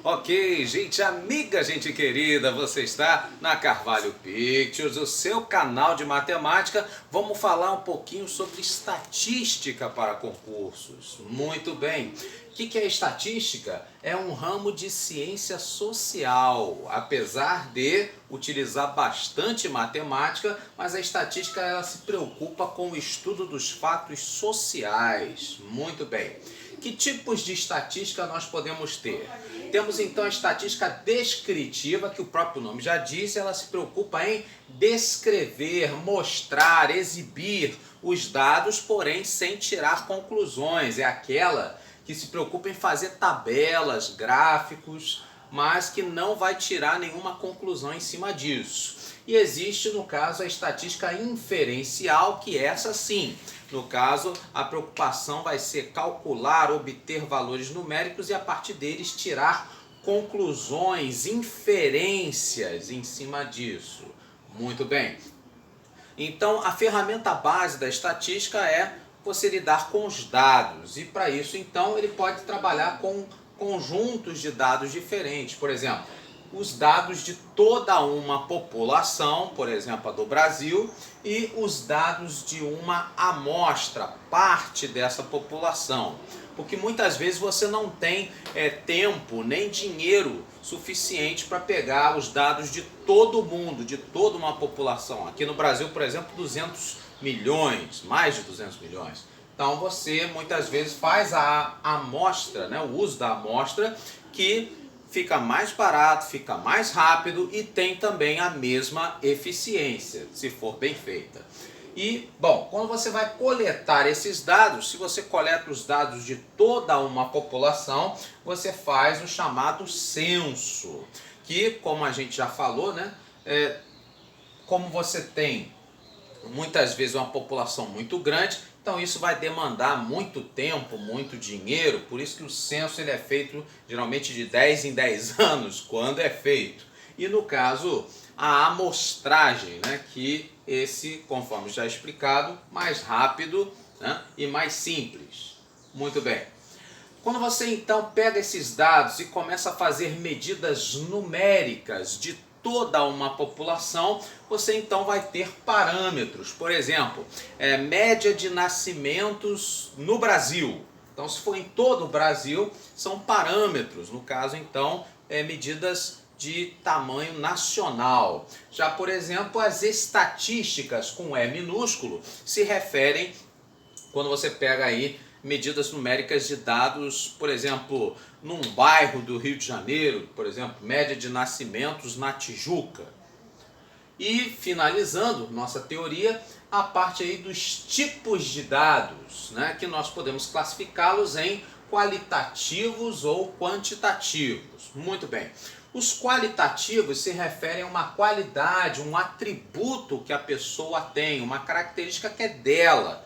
Ok, gente amiga, gente querida, você está na Carvalho Pictures, o seu canal de matemática. Vamos falar um pouquinho sobre estatística para concursos. Muito bem. O que é estatística? É um ramo de ciência social, apesar de utilizar bastante matemática, mas a estatística ela se preocupa com o estudo dos fatos sociais. Muito bem. Que tipos de estatística nós podemos ter? Temos então a estatística descritiva, que o próprio nome já diz, ela se preocupa em descrever, mostrar, exibir os dados, porém sem tirar conclusões. É aquela que se preocupa em fazer tabelas, gráficos, mas que não vai tirar nenhuma conclusão em cima disso. E existe, no caso, a estatística inferencial, que essa sim, no caso, a preocupação vai ser calcular, obter valores numéricos e a partir deles tirar conclusões, inferências em cima disso. Muito bem. Então, a ferramenta base da estatística é você lidar com os dados. E para isso, então, ele pode trabalhar com conjuntos de dados diferentes. Por exemplo, os dados de toda uma população, por exemplo, a do Brasil, e os dados de uma amostra, parte dessa população. Porque muitas vezes você não tem tempo nem dinheiro suficiente para pegar os dados de todo mundo, de toda uma população. Aqui no Brasil, por exemplo, 200 milhões, mais de 200 milhões. Então você muitas vezes faz a amostra, né, o uso da amostra, que fica mais barato, fica mais rápido e tem também a mesma eficiência, se for bem feita. E, bom, quando você vai coletar esses dados, se você coleta os dados de toda uma população, você faz o chamado censo, que, como a gente já falou, né, como você tem muitas vezes uma população muito grande, então isso vai demandar muito tempo, muito dinheiro, por isso que o censo ele é feito geralmente de 10 em 10 anos, quando é feito. E no caso, a amostragem, né, que esse, conforme já explicado, mais rápido, né, e mais simples. Muito bem. Quando você então pega esses dados e começa a fazer medidas numéricas de toda uma população, você então vai ter parâmetros. Por exemplo, média de nascimentos no Brasil. Então, se for em todo o Brasil, são parâmetros. No caso, então, medidas de tamanho nacional. Já, por exemplo, as estatísticas com E minúsculo se referem quando você pega aí medidas numéricas de dados, por exemplo, num bairro do Rio de Janeiro, por exemplo, média de nascimentos na Tijuca. E finalizando nossa teoria, a parte aí dos tipos de dados, né, que nós podemos classificá-los em qualitativos ou quantitativos. Muito bem. Os qualitativos se referem a uma qualidade, um atributo que a pessoa tem, uma característica que é dela.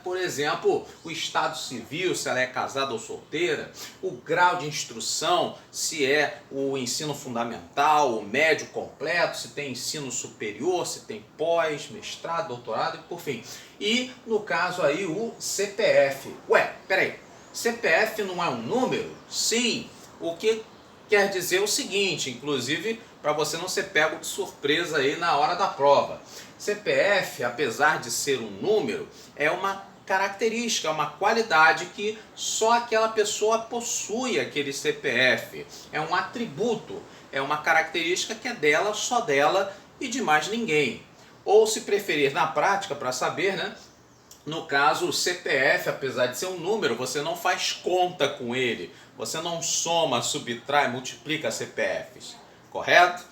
Por exemplo, o estado civil, se ela é casada ou solteira, o grau de instrução, se é o ensino fundamental, o médio completo, se tem ensino superior, se tem pós, mestrado, doutorado e por fim. E no caso aí o CPF. Ué, peraí, CPF não é um número? Sim, o que quer dizer o seguinte, inclusive para você não ser pego de surpresa aí na hora da prova. CPF, apesar de ser um número, é uma característica, é uma qualidade que só aquela pessoa possui aquele CPF. É um atributo, é uma característica que é dela, só dela e de mais ninguém. Ou se preferir na prática para saber, né? No caso, o CPF, apesar de ser um número, você não faz conta com ele. Você não soma, subtrai, multiplica CPFs. Correto?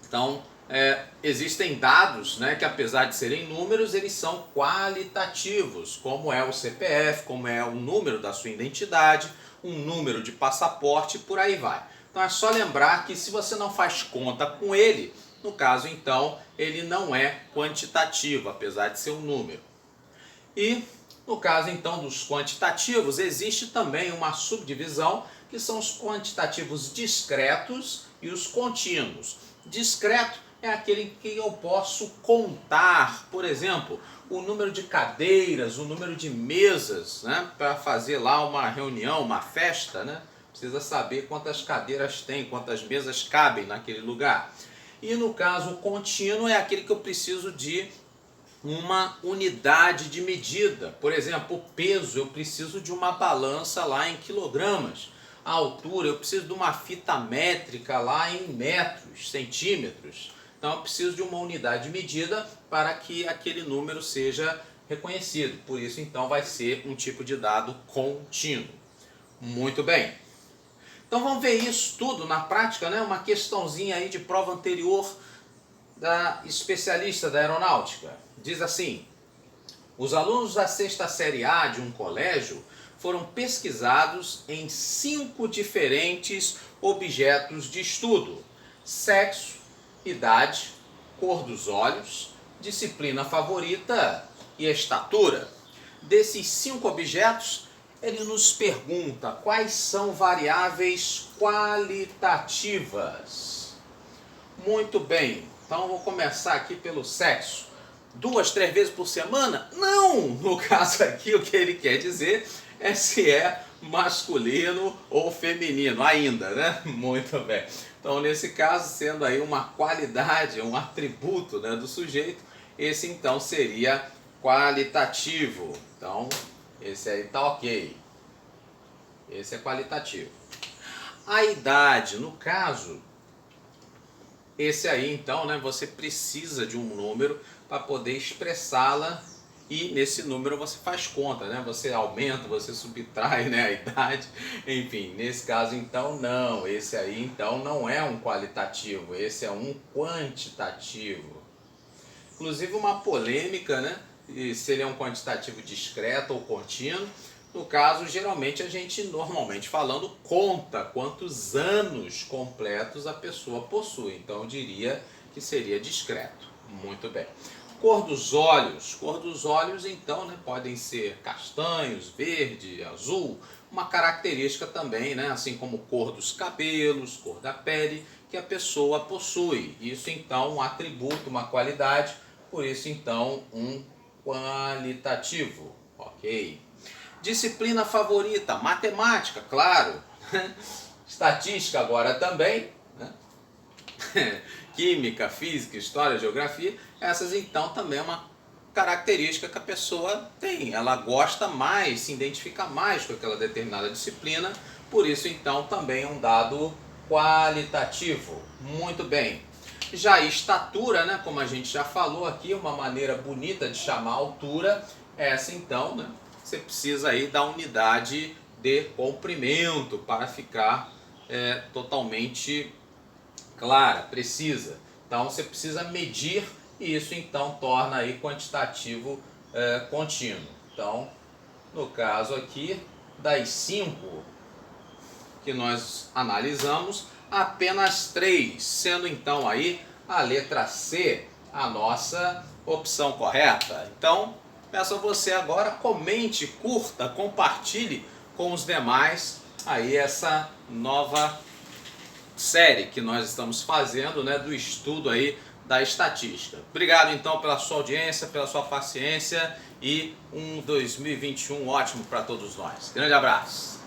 Então, existem dados, né, que apesar de serem números, eles são qualitativos, como é o CPF, como é o número da sua identidade, um número de passaporte, por aí vai. Então é só lembrar que se você não faz conta com ele, no caso então, ele não é quantitativo, apesar de ser um número. E no caso então dos quantitativos, existe também uma subdivisão que são os quantitativos discretos e os contínuos. Discreto é aquele que eu posso contar, por exemplo, o número de cadeiras, o número de mesas, né, para fazer lá uma reunião, uma festa, né, precisa saber quantas cadeiras tem, quantas mesas cabem naquele lugar. E no caso contínuo é aquele que eu preciso de uma unidade de medida. Por exemplo, o peso, eu preciso de uma balança lá em quilogramas. A altura, eu preciso de uma fita métrica lá em metros, centímetros. Então eu preciso de uma unidade de medida para que aquele número seja reconhecido. Por isso então vai ser um tipo de dado contínuo. Muito bem. Então vamos ver isso tudo na prática, né? Uma questãozinha aí de prova anterior da especialista da aeronáutica. Diz assim: os alunos da sexta série A de um colégio foram pesquisados em 5 diferentes objetos de estudo: sexo, idade, cor dos olhos, disciplina favorita e estatura. Desses 5 objetos, ele nos pergunta quais são variáveis qualitativas. Muito bem, então vou começar aqui pelo sexo. 2, 3 vezes por semana? Não! No caso aqui, o que ele quer dizer é se é masculino ou feminino ainda, né? Muito bem. Então, nesse caso, sendo aí uma qualidade, um atributo, né, do sujeito, esse então seria qualitativo. Então, esse aí tá ok. Esse é qualitativo. A idade, no caso, esse aí então, né, você precisa de um número para poder expressá-la, e nesse número você faz conta, né? Você aumenta, você subtrai, né, a idade, enfim. Nesse caso então não, esse aí então não é um qualitativo, esse é um quantitativo. Inclusive uma polêmica, né, se ele é um quantitativo discreto ou contínuo. No caso, geralmente a gente, normalmente falando, conta quantos anos completos a pessoa possui. Então eu diria que seria discreto. Muito bem. Cor dos olhos. Cor dos olhos, então, né, podem ser castanhos, verde, azul. Uma característica também, né, assim como cor dos cabelos, cor da pele, que a pessoa possui. Isso, então, um atributo, uma qualidade. Por isso, então, um qualitativo. Ok. Disciplina favorita, matemática, claro. Estatística agora também, né? Química, física, história, geografia. Essas então também é uma característica que a pessoa tem. Ela gosta mais, se identifica mais com aquela determinada disciplina. Por isso então também é um dado qualitativo. Muito bem. Já a estatura, né, como a gente já falou aqui, uma maneira bonita de chamar a altura, essa então, né? Você precisa aí da unidade de comprimento para ficar totalmente clara, precisa. Então você precisa medir e isso então torna aí quantitativo contínuo. Então, no caso aqui, das 5 que nós analisamos, apenas 3, sendo então aí a letra C a nossa opção correta. Então, peço a você agora, comente, curta, compartilhe com os demais aí essa nova série que nós estamos fazendo, né, do estudo aí da estatística. Obrigado então pela sua audiência, pela sua paciência e um 2021 ótimo para todos nós. Grande abraço!